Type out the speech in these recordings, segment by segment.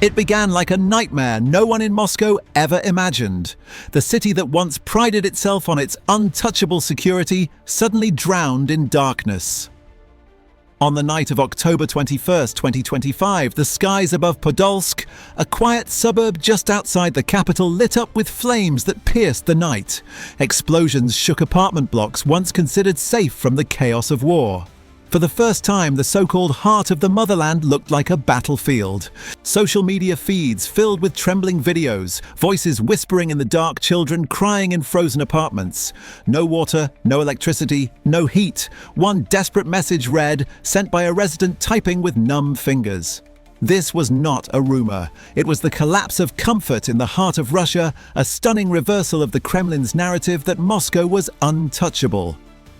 It began like a nightmare no one in Moscow ever imagined. The city that once prided itself on its untouchable security suddenly drowned in darkness. On the night of October 21, 2025, the skies above Podolsk, a quiet suburb just outside the capital, lit up with flames that pierced the night. Explosions shook apartment blocks once considered safe from the chaos of war. For the first time, the so-called heart of the motherland looked like a battlefield. Social media feeds filled with trembling videos, voices whispering in the dark, children crying in frozen apartments. No water, no electricity, no heat. One desperate message read, sent by a resident typing with numb fingers. This was not a rumor. It was the collapse of comfort in the heart of Russia, a stunning reversal of the Kremlin's narrative that Moscow was untouchable.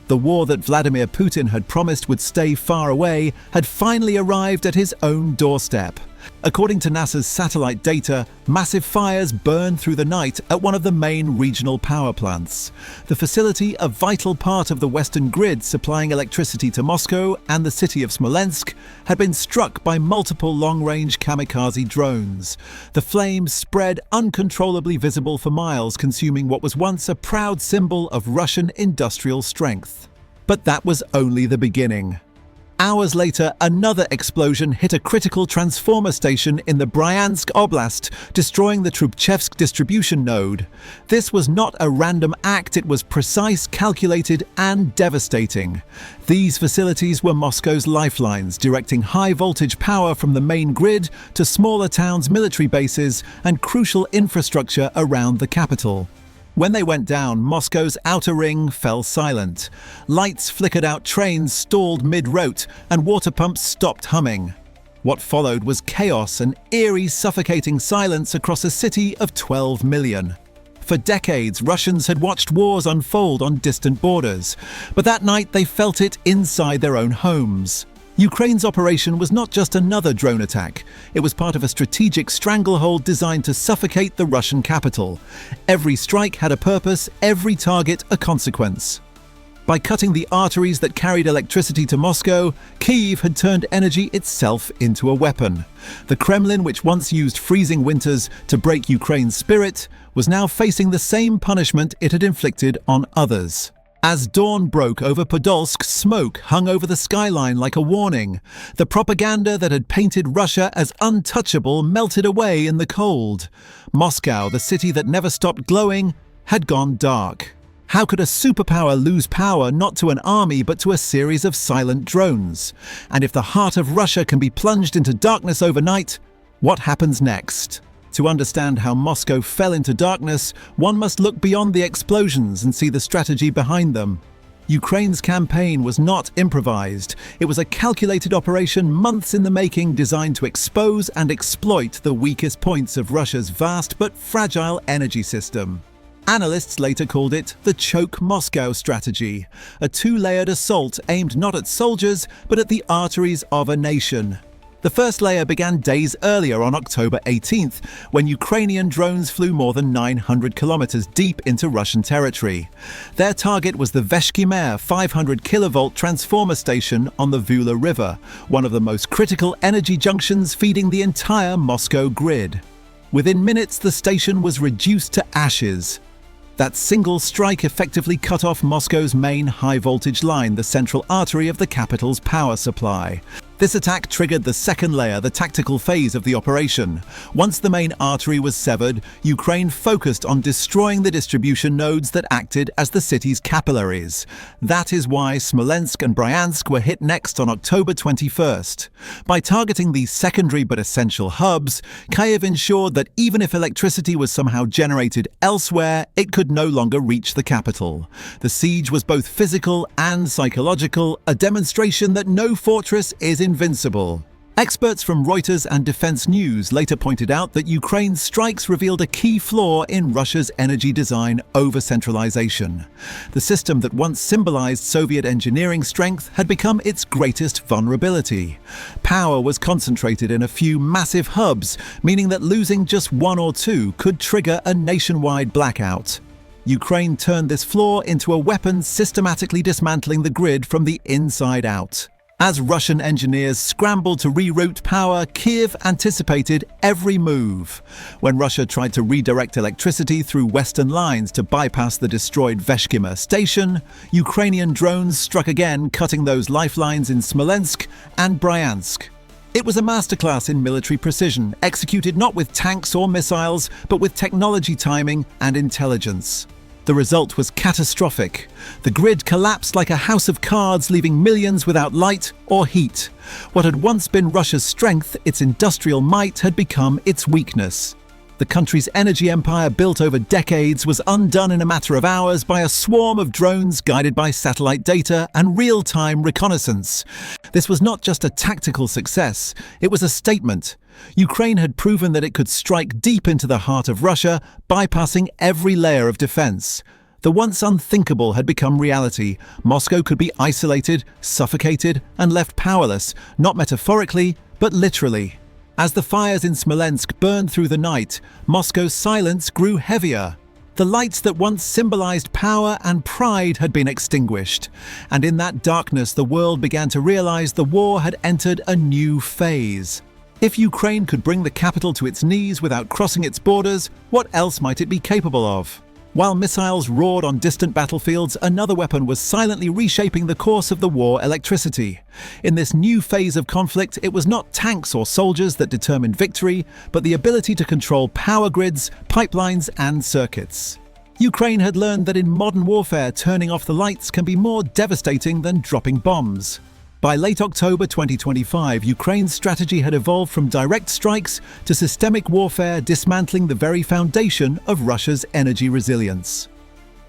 The war that Vladimir Putin had promised would stay far away had finally arrived at his own doorstep. According to NASA's satellite data, massive fires burned through the night at one of the main regional power plants. The facility, a vital part of the Western grid supplying electricity to Moscow and the city of Smolensk, had been struck by multiple long-range kamikaze drones. The flames spread uncontrollably visible for miles, consuming what was once a proud symbol of Russian industrial strength. But that was only the beginning. Hours later, another explosion hit a critical transformer station in the Bryansk Oblast, destroying the Trubchevsk distribution node. This was not a random act, it was precise, calculated, and devastating. These facilities were Moscow's lifelines, directing high-voltage power from the main grid to smaller towns' military bases and crucial infrastructure around the capital. When they went down, Moscow's outer ring fell silent. Lights flickered out, trains stalled mid-route, and water pumps stopped humming. What followed was chaos and eerie, suffocating silence across a city of 12 million. For decades, Russians had watched wars unfold on distant borders, but that night they felt it inside their own homes. Ukraine's operation was not just another drone attack. It was part of a strategic stranglehold designed to suffocate the Russian capital. Every strike had a purpose, every target a consequence. By cutting the arteries that carried electricity to Moscow, Kyiv had turned energy itself into a weapon. The Kremlin, which once used freezing winters to break Ukraine's spirit, was now facing the same punishment it had inflicted on others. As dawn broke over Podolsk, smoke hung over the skyline like a warning. The propaganda that had painted Russia as untouchable melted away in the cold. Moscow, the city that never stopped glowing, had gone dark. How could a superpower lose power not to an army but to a series of silent drones? And if the heart of Russia can be plunged into darkness overnight, what happens next? To understand how Moscow fell into darkness, one must look beyond the explosions and see the strategy behind them. Ukraine's campaign was not improvised. It was a calculated operation months in the making, designed to expose and exploit the weakest points of Russia's vast but fragile energy system. Analysts later called it the Choke Moscow strategy, a two-layered assault aimed not at soldiers but at the arteries of a nation. The first layer began days earlier on October 18th, when Ukrainian drones flew more than 900 kilometers deep into Russian territory. Their target was the Veshkimer 500 kilovolt transformer station on the Vula River, one of the most critical energy junctions feeding the entire Moscow grid. Within minutes, the station was reduced to ashes. That single strike effectively cut off Moscow's main high-voltage line, the central artery of the capital's power supply. This attack triggered the second layer, the tactical phase of the operation. Once the main artery was severed, Ukraine focused on destroying the distribution nodes that acted as the city's capillaries. That is why Smolensk and Bryansk were hit next on October 21st. By targeting these secondary but essential hubs, Kyiv ensured that even if electricity was somehow generated elsewhere, it could no longer reach the capital. The siege was both physical and psychological, a demonstration that no fortress is invincible. Experts from Reuters and Defense News later pointed out that Ukraine's strikes revealed a key flaw in Russia's energy design: over-centralization. The system that once symbolized Soviet engineering strength had become its greatest vulnerability. Power was concentrated in a few massive hubs, meaning that losing just one or two could trigger a nationwide blackout. Ukraine turned this flaw into a weapon, systematically dismantling the grid from the inside out. As Russian engineers scrambled to reroute power, Kiev anticipated every move. When Russia tried to redirect electricity through western lines to bypass the destroyed Veshkimer station, Ukrainian drones struck again, cutting those lifelines in Smolensk and Bryansk. It was a masterclass in military precision, executed not with tanks or missiles, but with technology timing and intelligence. The result was catastrophic. The grid collapsed like a house of cards, leaving millions without light or heat. What had once been Russia's strength, its industrial might, had become its weakness. The country's energy empire, built over decades, was undone in a matter of hours by a swarm of drones guided by satellite data and real-time reconnaissance. This was not just a tactical success, it was a statement. Ukraine had proven that it could strike deep into the heart of Russia, bypassing every layer of defense. The once unthinkable had become reality. Moscow could be isolated, suffocated, and left powerless, not metaphorically, but literally. As the fires in Smolensk burned through the night, Moscow's silence grew heavier. The lights that once symbolized power and pride had been extinguished, and in that darkness the world began to realize the war had entered a new phase. If Ukraine could bring the capital to its knees without crossing its borders, what else might it be capable of? While missiles roared on distant battlefields, another weapon was silently reshaping the course of the war: electricity. In this new phase of conflict, it was not tanks or soldiers that determined victory, but the ability to control power grids, pipelines, and circuits. Ukraine had learned that in modern warfare, turning off the lights can be more devastating than dropping bombs. By late October 2025, Ukraine's strategy had evolved from direct strikes to systemic warfare, dismantling the very foundation of Russia's energy resilience.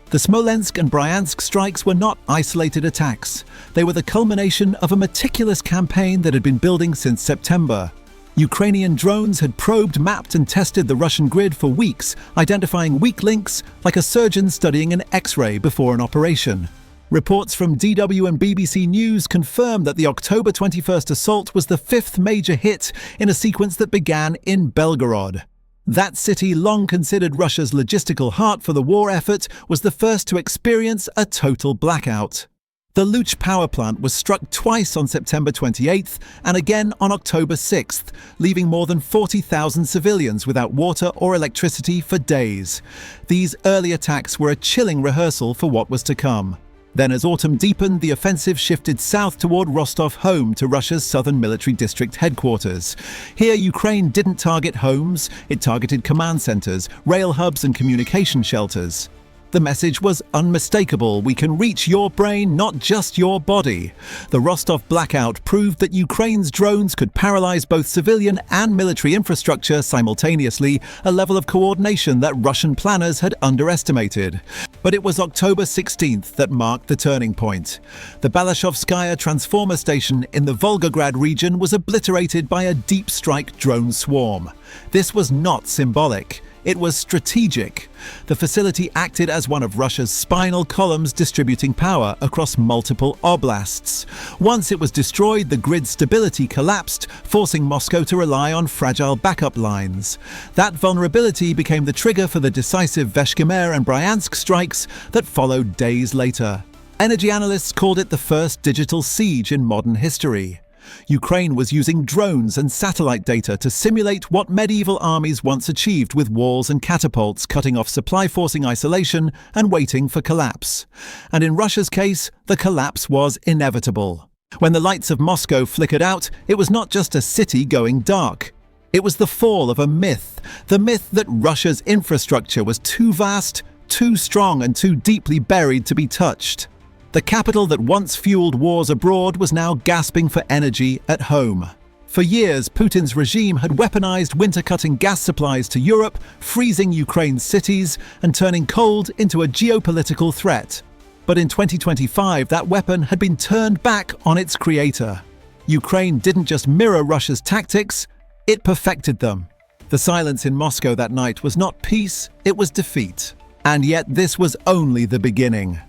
The Smolensk and Bryansk strikes were not isolated attacks. They were the culmination of a meticulous campaign that had been building since September. Ukrainian drones had probed, mapped, and tested the Russian grid for weeks, identifying weak links like a surgeon studying an X-ray before an operation. Reports from DW and BBC News confirm that the October 21st assault was the fifth major hit in a sequence that began in Belgorod. That city, long considered Russia's logistical heart for the war effort, was the first to experience a total blackout. The Luch power plant was struck twice on September 28th and again on October 6th, leaving more than 40,000 civilians without water or electricity for days. These early attacks were a chilling rehearsal for what was to come. Then, as autumn deepened, the offensive shifted south toward Rostov, home to Russia's southern military district headquarters. Here, Ukraine didn't target homes, it targeted command centers, rail hubs, and communication shelters. The message was unmistakable: we can reach your brain, not just your body. The Rostov blackout proved that Ukraine's drones could paralyze both civilian and military infrastructure simultaneously, a level of coordination that Russian planners had underestimated. But it was October 16th that marked the turning point. The Balashevskaya transformer station in the Volgograd region was obliterated by a deep strike drone swarm. This was not symbolic. It was strategic. The facility acted as one of Russia's spinal columns, distributing power across multiple oblasts. Once it was destroyed, the grid stability collapsed, forcing Moscow to rely on fragile backup lines. That vulnerability became the trigger for the decisive Veshkimer and Bryansk strikes that followed days later. Energy analysts called it the first digital siege in modern history. Ukraine was using drones and satellite data to simulate what medieval armies once achieved with walls and catapults, cutting off supply, forcing isolation, and waiting for collapse. And in Russia's case, the collapse was inevitable. When the lights of Moscow flickered out, it was not just a city going dark. It was the fall of a myth, the myth that Russia's infrastructure was too vast, too strong, and too deeply buried to be touched. The capital that once fueled wars abroad was now gasping for energy at home. For years, Putin's regime had weaponized winter-cutting gas supplies to Europe, freezing Ukraine's cities and turning cold into a geopolitical threat. But in 2025, that weapon had been turned back on its creator. Ukraine didn't just mirror Russia's tactics, it perfected them. The silence in Moscow that night was not peace, it was defeat. And yet this was only the beginning.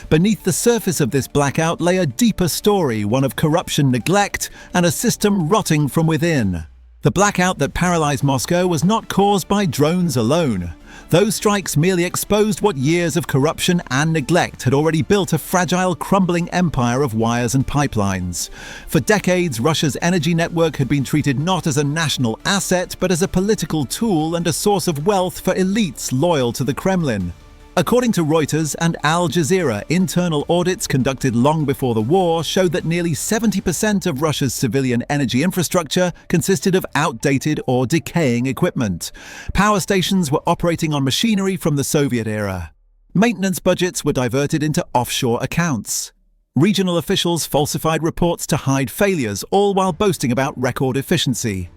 Beneath the surface of this blackout lay a deeper story, one of corruption, neglect, and a system rotting from within. The blackout that paralyzed Moscow was not caused by drones alone. Those strikes merely exposed what years of corruption and neglect had already built a fragile, crumbling empire of wires and pipelines. For decades, Russia's energy network had been treated not as a national asset, but as a political tool and a source of wealth for elites loyal to the Kremlin. According to Reuters and Al Jazeera, internal audits conducted long before the war showed that nearly 70% of Russia's civilian energy infrastructure consisted of outdated or decaying equipment. Power stations were operating on machinery from the Soviet era. Maintenance budgets were diverted into offshore accounts. Regional officials falsified reports to hide failures, all while boasting about record efficiency.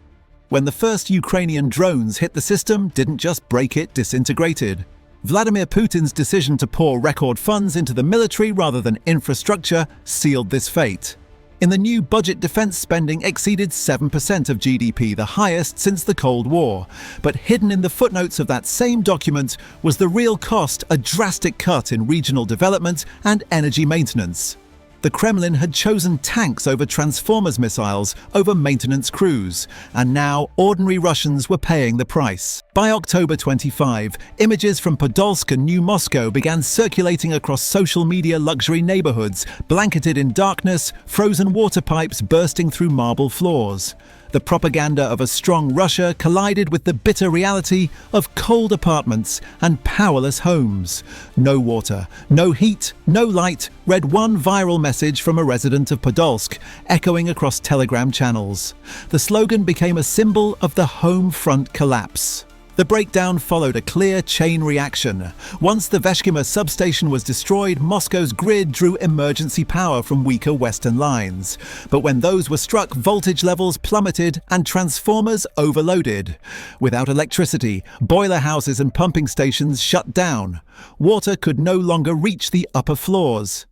When the first Ukrainian drones hit the system, didn't just break it, disintegrated. Vladimir Putin's decision to pour record funds into the military rather than infrastructure sealed this fate. In the new budget, defense spending exceeded 7% of GDP, the highest since the Cold War. But hidden in the footnotes of that same document was the real cost: a drastic cut in regional development and energy maintenance. The Kremlin had chosen tanks over Transformers missiles, over maintenance crews, and now ordinary Russians were paying the price. By October 25, images from Podolsk and New Moscow began circulating across social media luxury neighborhoods, blanketed in darkness, frozen water pipes bursting through marble floors. The propaganda of a strong Russia collided with the bitter reality of cold apartments and powerless homes. No water, no heat, no light, read one viral message from a resident of Podolsk, echoing across Telegram channels. The slogan became a symbol of the home front collapse. The breakdown followed a clear chain reaction. Once the Veshkimer substation was destroyed, Moscow's grid drew emergency power from weaker western lines. But when those were struck, voltage levels plummeted and transformers overloaded. Without electricity, boiler houses and pumping stations shut down. Water could no longer reach the upper floors.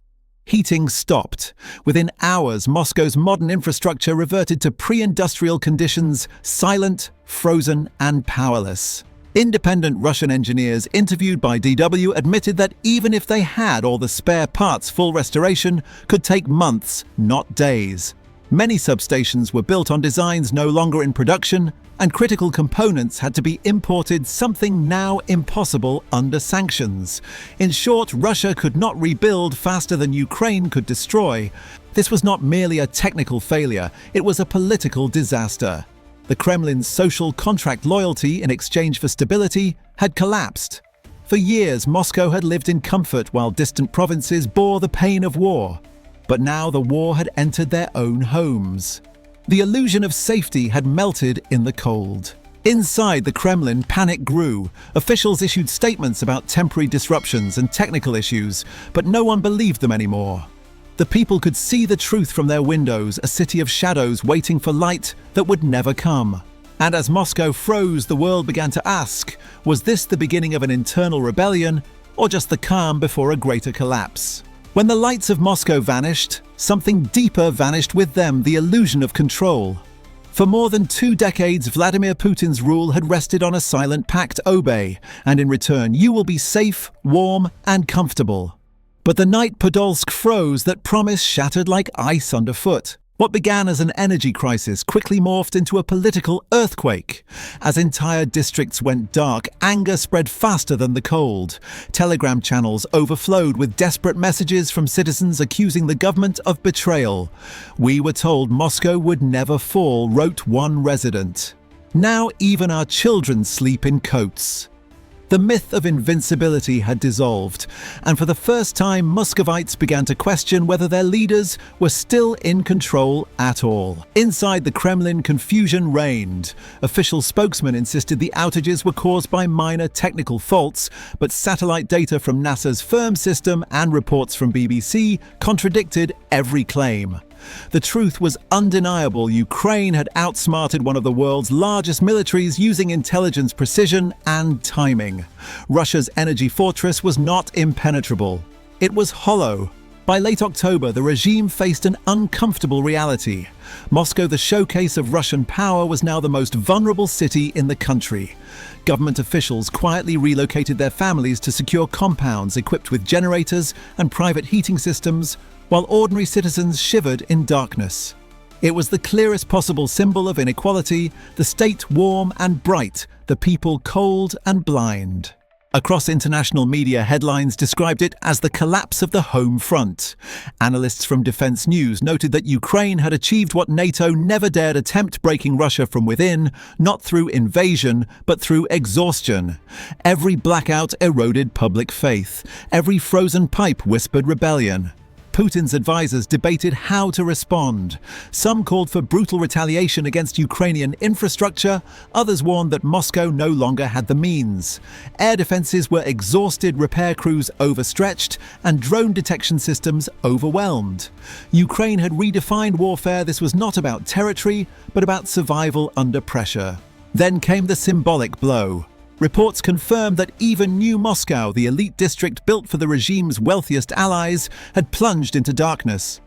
Heating stopped. Within hours, Moscow's modern infrastructure reverted to pre-industrial conditions, silent, frozen, and powerless. Independent Russian engineers interviewed by DW admitted that even if they had all the spare parts, full restoration could take months, not days. Many substations were built on designs no longer in production, and critical components had to be imported, something now impossible under sanctions. In short, Russia could not rebuild faster than Ukraine could destroy. This was not merely a technical failure, it was a political disaster. The Kremlin's social contract loyalty in exchange for stability had collapsed. For years, Moscow had lived in comfort while distant provinces bore the pain of war. But now the war had entered their own homes. The illusion of safety had melted in the cold. Inside the Kremlin, panic grew. Officials issued statements about temporary disruptions and technical issues, but no one believed them anymore. The people could see the truth from their windows, a city of shadows waiting for light that would never come. And as Moscow froze, the world began to ask, was this the beginning of an internal rebellion, or just the calm before a greater collapse? When the lights of Moscow vanished, something deeper vanished with them: the illusion of control. For more than 2 decades, Vladimir Putin's rule had rested on a silent pact: obey, and in return you will be safe, warm, and comfortable. But the night Podolsk froze, that promise shattered like ice underfoot. What began as an energy crisis quickly morphed into a political earthquake. As entire districts went dark, anger spread faster than the cold. Telegram channels overflowed with desperate messages from citizens accusing the government of betrayal. "We were told Moscow would never fall," wrote one resident. "Now even our children sleep in coats." The myth of invincibility had dissolved, and for the first time Muscovites began to question whether their leaders were still in control at all. Inside the Kremlin, confusion reigned. Official spokesmen insisted the outages were caused by minor technical faults, but satellite data from NASA's FIRM system and reports from BBC contradicted every claim. The truth was undeniable: Ukraine had outsmarted one of the world's largest militaries using intelligence, precision, and timing. Russia's energy fortress was not impenetrable. It was hollow. By late October, the regime faced an uncomfortable reality. Moscow, the showcase of Russian power, was now the most vulnerable city in the country. Government officials quietly relocated their families to secure compounds equipped with generators and private heating systems, while ordinary citizens shivered in darkness. It was the clearest possible symbol of inequality: the state warm and bright, the people cold and blind. Across international media, headlines described it as the collapse of the home front. Analysts from Defense News noted that Ukraine had achieved what NATO never dared attempt, breaking Russia from within, not through invasion, but through exhaustion. Every blackout eroded public faith. Every frozen pipe whispered rebellion. Putin's advisors debated how to respond. Some called for brutal retaliation against Ukrainian infrastructure, others warned that Moscow no longer had the means. Air defenses were exhausted, repair crews overstretched, and drone detection systems overwhelmed. Ukraine had redefined warfare. This was not about territory, but about survival under pressure. Then came the symbolic blow. Reports confirmed that even New Moscow, the elite district built for the regime's wealthiest allies, had plunged into darkness.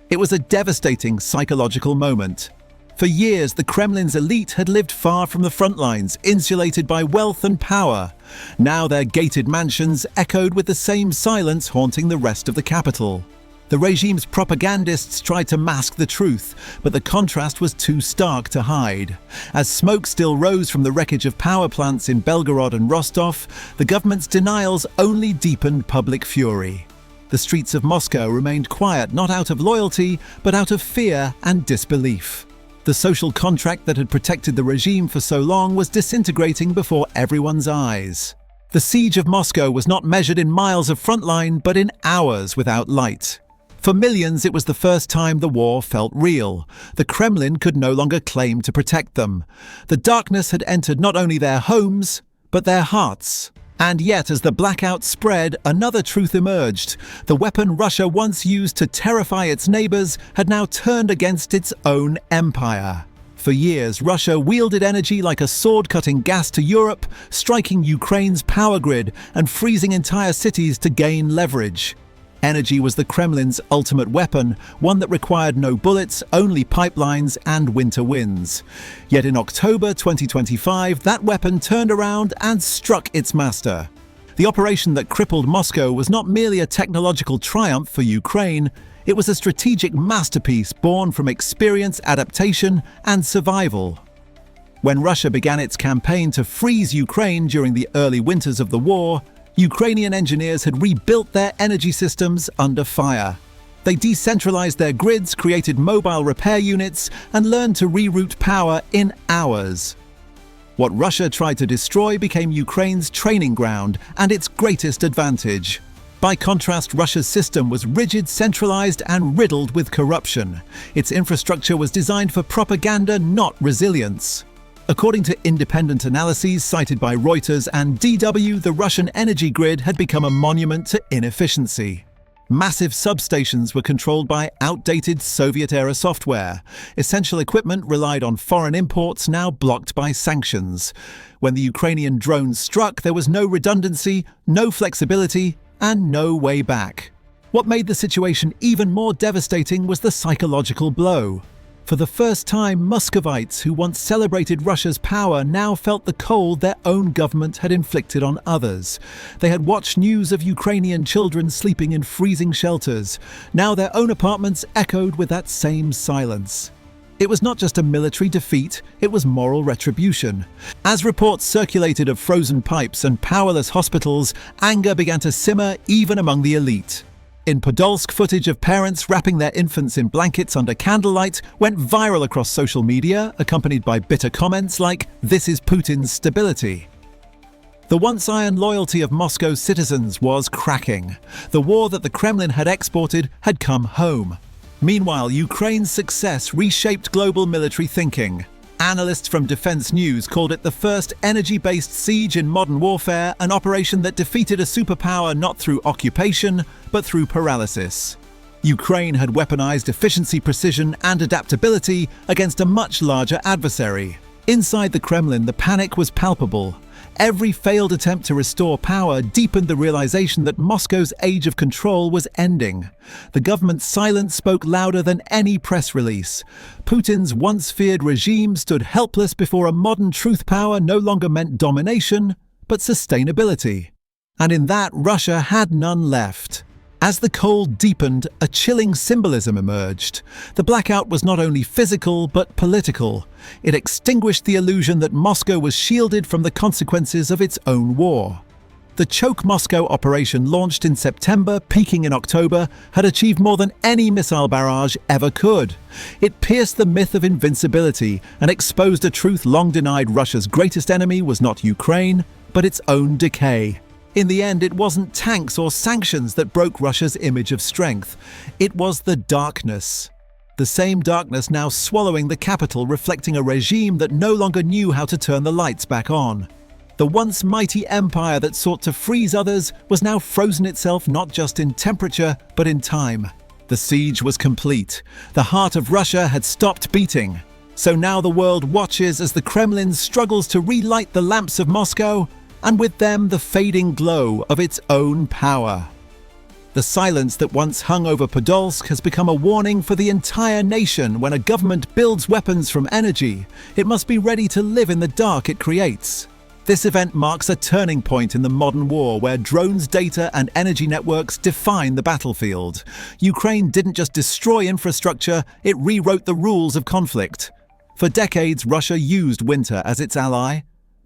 It was a devastating psychological moment. For years, the Kremlin's elite had lived far from the front lines, insulated by wealth and power. Now their gated mansions echoed with the same silence haunting the rest of the capital. The regime's propagandists tried to mask the truth, but the contrast was too stark to hide. As smoke still rose from the wreckage of power plants in Belgorod and Rostov, the government's denials only deepened public fury. The streets of Moscow remained quiet, not out of loyalty, but out of fear and disbelief. The social contract that had protected the regime for so long was disintegrating before everyone's eyes. The siege of Moscow was not measured in miles of front line, but in hours without light. For millions, it was the first time the war felt real. The Kremlin could no longer claim to protect them. The darkness had entered not only their homes, but their hearts. And yet, as the blackout spread, another truth emerged. The weapon Russia once used to terrify its neighbors had now turned against its own empire. For years, Russia wielded energy like a sword, cutting gas to Europe, striking Ukraine's power grid, and freezing entire cities to gain leverage. Energy was the Kremlin's ultimate weapon, one that required no bullets, only pipelines and winter winds. Yet in October 2025, that weapon turned around and struck its master. The operation that crippled Moscow was not merely a technological triumph for Ukraine, it was a strategic masterpiece born from experience, adaptation, and survival. When Russia began its campaign to freeze Ukraine during the early winters of the war, Ukrainian engineers had rebuilt their energy systems under fire. They decentralized their grids, created mobile repair units, and learned to reroute power in hours. What Russia tried to destroy became Ukraine's training ground and its greatest advantage. By contrast, Russia's system was rigid, centralized, and riddled with corruption. Its infrastructure was designed for propaganda, not resilience. According to independent analyses cited by Reuters and DW, the Russian energy grid had become a monument to inefficiency. Massive substations were controlled by outdated Soviet-era software. Essential equipment relied on foreign imports, now blocked by sanctions. When the Ukrainian drones struck, there was no redundancy, no flexibility, and no way back. What made the situation even more devastating was the psychological blow. For the first time, Muscovites who once celebrated Russia's power now felt the cold their own government had inflicted on others. They had watched news of Ukrainian children sleeping in freezing shelters. Now their own apartments echoed with that same silence. It was not just a military defeat, it was moral retribution. As reports circulated of frozen pipes and powerless hospitals, anger began to simmer even among the elite. In Podolsk, footage of parents wrapping their infants in blankets under candlelight went viral across social media, accompanied by bitter comments like, "This is Putin's stability." The once iron loyalty of Moscow's citizens was cracking. The war that the Kremlin had exported had come home. Meanwhile, Ukraine's success reshaped global military thinking. Analysts from Defense News called it the first energy-based siege in modern warfare, an operation that defeated a superpower not through occupation, but through paralysis. Ukraine had weaponized efficiency, precision, and adaptability against a much larger adversary. Inside the Kremlin, the panic was palpable. Every failed attempt to restore power deepened the realization that Moscow's age of control was ending. The government's silence spoke louder than any press release. Putin's once feared regime stood helpless before a modern truth power no longer meant domination, but sustainability. And in that, Russia had none left. As the cold deepened, a chilling symbolism emerged. The blackout was not only physical, but political. It extinguished the illusion that Moscow was shielded from the consequences of its own war. The Choke Moscow operation, launched in September, peaking in October, had achieved more than any missile barrage ever could. It pierced the myth of invincibility and exposed a truth long denied: Russia's greatest enemy was not Ukraine, but its own decay. In the end, it wasn't tanks or sanctions that broke Russia's image of strength. It was the darkness. The same darkness now swallowing the capital, reflecting a regime that no longer knew how to turn the lights back on. The once mighty empire that sought to freeze others was now frozen itself, not just in temperature, but in time. The siege was complete. The heart of Russia had stopped beating. So now the world watches as the Kremlin struggles to relight the lamps of Moscow, and with them the fading glow of its own power. The silence that once hung over Podolsk has become a warning for the entire nation. When a government builds weapons from energy, it must be ready to live in the dark it creates. This event marks a turning point in the modern war, where drones, data, and energy networks define the battlefield. Ukraine didn't just destroy infrastructure, it rewrote the rules of conflict. For decades, Russia used winter as its ally.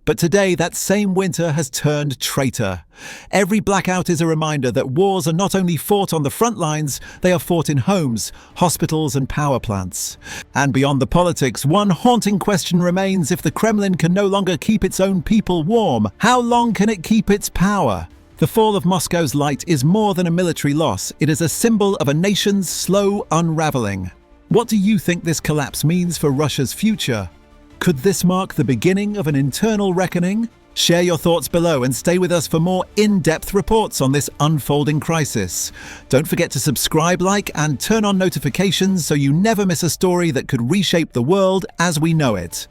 But today, that same winter has turned traitor. Every blackout is a reminder that wars are not only fought on the front lines, they are fought in homes, hospitals, and power plants. And beyond the politics, one haunting question remains: if the Kremlin can no longer keep its own people warm, how long can it keep its power? The fall of Moscow's light is more than a military loss. It is a symbol of a nation's slow unraveling. What do you think this collapse means for Russia's future? Could this mark the beginning of an internal reckoning? Share your thoughts below and stay with us for more in-depth reports on this unfolding crisis. Don't forget to subscribe, like, and turn on notifications so you never miss a story that could reshape the world as we know it.